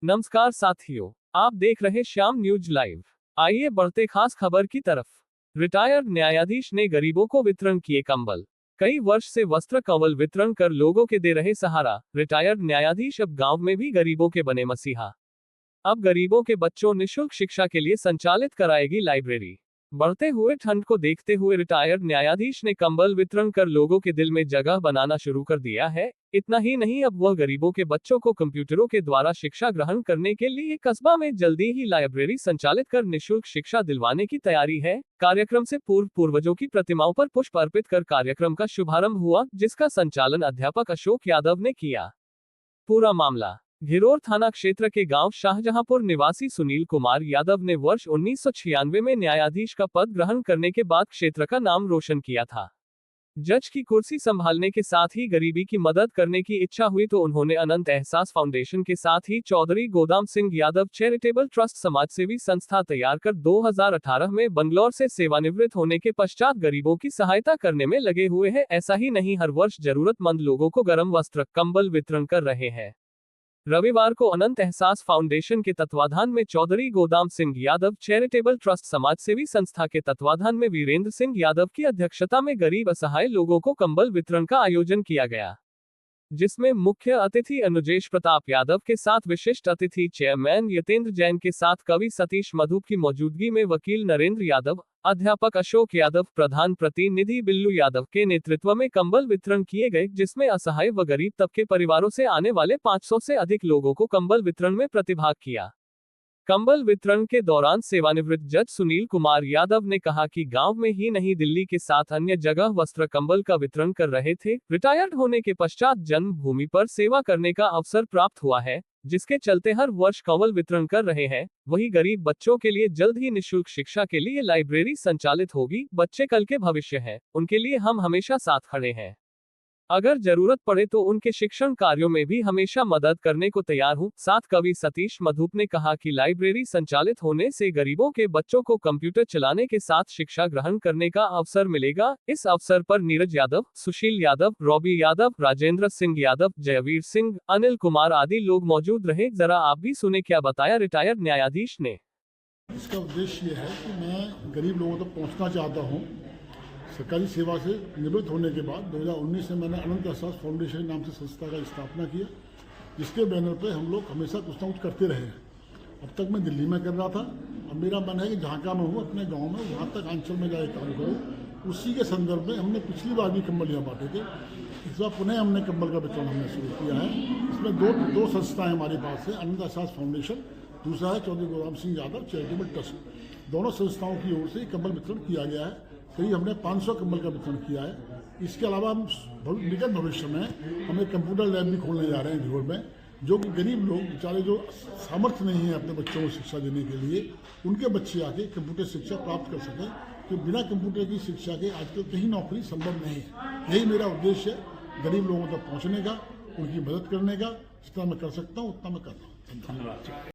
नमस्कार साथियों, आप देख रहे श्याम न्यूज लाइव। आइए बढ़ते खास खबर की तरफ। रिटायर्ड न्यायाधीश ने गरीबों को वितरण किए कंबल। कई वर्ष से वस्त्र कंबल वितरण कर लोगों के दे रहे सहारा, रिटायर्ड न्यायाधीश अब गांव में भी गरीबों के बने मसीहा। अब गरीबों के बच्चों निःशुल्क शिक्षा के लिए संचालित कराएगी लाइब्रेरी। बढ़ते हुए ठंड को देखते हुए रिटायर्ड न्यायाधीश ने कंबल वितरण कर लोगों के दिल में जगह बनाना शुरू कर दिया है। इतना ही नहीं, अब वह गरीबों के बच्चों को कंप्यूटरों के द्वारा शिक्षा ग्रहण करने के लिए कस्बा में जल्दी ही लाइब्रेरी संचालित कर निःशुल्क शिक्षा दिलवाने की तैयारी है। कार्यक्रम से पूर्वजों की प्रतिमाओं पर पुष्प अर्पित कर कार्यक्रम का शुभारंभ हुआ, जिसका संचालन अध्यापक अशोक यादव ने किया। पूरा मामला घिरोर थाना क्षेत्र के गांव शाहजहांपुर निवासी सुनील कुमार यादव ने वर्ष 1996 में न्यायाधीश का पद ग्रहण करने के बाद क्षेत्र का नाम रोशन किया था। जज की कुर्सी संभालने के साथ ही गरीबी की मदद करने की इच्छा हुई तो उन्होंने अनंत एहसास फाउंडेशन के साथ ही चौधरी गोदाम सिंह यादव चैरिटेबल ट्रस्ट समाजसेवी संस्था तैयार कर 2018 में बंगलौर से सेवानिवृत्त होने के पश्चात गरीबों की सहायता करने में लगे हुए हैं। ऐसा ही नहीं, हर वर्ष जरूरतमंद लोगों को गर्म वस्त्र कंबल वितरण कर रहे हैं। रविवार को अनंत एहसास फाउंडेशन के तत्वाधान में चौधरी गोदाम सिंह यादव चैरिटेबल ट्रस्ट समाजसेवी संस्था के तत्वाधान में वीरेंद्र सिंह यादव की अध्यक्षता में गरीब असहाय लोगों को कंबल वितरण का आयोजन किया गया, जिसमें मुख्य अतिथि अनुजेश प्रताप यादव के साथ विशिष्ट अतिथि चेयरमैन यतेंद्र जैन के साथ कवि सतीश मधुप की मौजूदगी में वकील नरेंद्र यादव, अध्यापक अशोक यादव, प्रधान प्रतिनिधि बिल्लू यादव के नेतृत्व में कंबल वितरण किए गए, जिसमें असहाय व गरीब तबके परिवारों से आने वाले 500 से अधिक लोगों को कंबल वितरण में प्रतिभाग किया। कंबल वितरण के दौरान सेवानिवृत्त जज सुनील कुमार यादव ने कहा कि गांव में ही नहीं, दिल्ली के साथ अन्य जगह वस्त्र कंबल का वितरण कर रहे थे। रिटायर्ड होने के पश्चात जन्मभूमि पर सेवा करने का अवसर प्राप्त हुआ है, जिसके चलते हर वर्ष कंबल वितरण कर रहे हैं। वहीं गरीब बच्चों के लिए जल्द ही निःशुल्क शिक्षा के लिए लाइब्रेरी संचालित होगी। बच्चे कल के भविष्य हैं, उनके लिए हम हमेशा साथ खड़े हैं। अगर जरूरत पड़े तो उनके शिक्षण कार्यों में भी हमेशा मदद करने को तैयार हूं। साथ कवि सतीश मधुप ने कहा कि लाइब्रेरी संचालित होने से गरीबों के बच्चों को कंप्यूटर चलाने के साथ शिक्षा ग्रहण करने का अवसर मिलेगा। इस अवसर पर नीरज यादव, सुशील यादव, रॉबी यादव, राजेंद्र सिंह यादव, जयवीर सिंह, अनिल कुमार आदि लोग मौजूद रहे। जरा आप भी सुने क्या बताया रिटायर्ड न्यायाधीश ने। इसका उद्देश्य ये है कि मैं गरीब लोगों तक पहुंचना चाहता हूं। सरकारी सेवा से निवृत्त होने के बाद 2019 में मैंने अनंत एहसास फाउंडेशन नाम से संस्था का स्थापना किया, जिसके बैनर पे हम लोग हमेशा कुछ ना कुछ करते रहे हैं। अब तक मैं दिल्ली में कर रहा था, अब मेरा मन है कि जहाँ का मैं हूँ अपने गांव में, वहाँ तक आंचल में जाकर काम करूँ। उसी के संदर्भ में हमने पिछली बार भी कंबल यहाँ बांटे थे, इस बार पुनः हमने कंबल का वितरण हमने शुरू किया है। इसमें दो संस्थाएँ हमारे पास है, अनंत एहसास फाउंडेशन, दूसरा है चौधरी गोदाम सिंह यादव चैरिटेबल ट्रस्ट। दोनों संस्थाओं की ओर से कंबल वितरण किया गया है। करीब हमने 500 कंबल का वितरण किया है। इसके अलावा हम निकट भविष्य में हमें कंप्यूटर लैब भी खोलने जा रहे हैं घिरोर में, जो कि गरीब लोग बेचारे जो सामर्थ्य नहीं है अपने बच्चों को शिक्षा देने के लिए, उनके बच्चे आके कंप्यूटर शिक्षा प्राप्त कर सकें, क्योंकि बिना कंप्यूटर की शिक्षा के आजकल कहीं नौकरी संभव नहीं है। यही मेरा उद्देश्य है, गरीब लोगों तक पहुँचने का, उनकी मदद करने का। जितना मैं कर सकता हूँ उतना मैं कर रहा हूँ। धन्यवाद।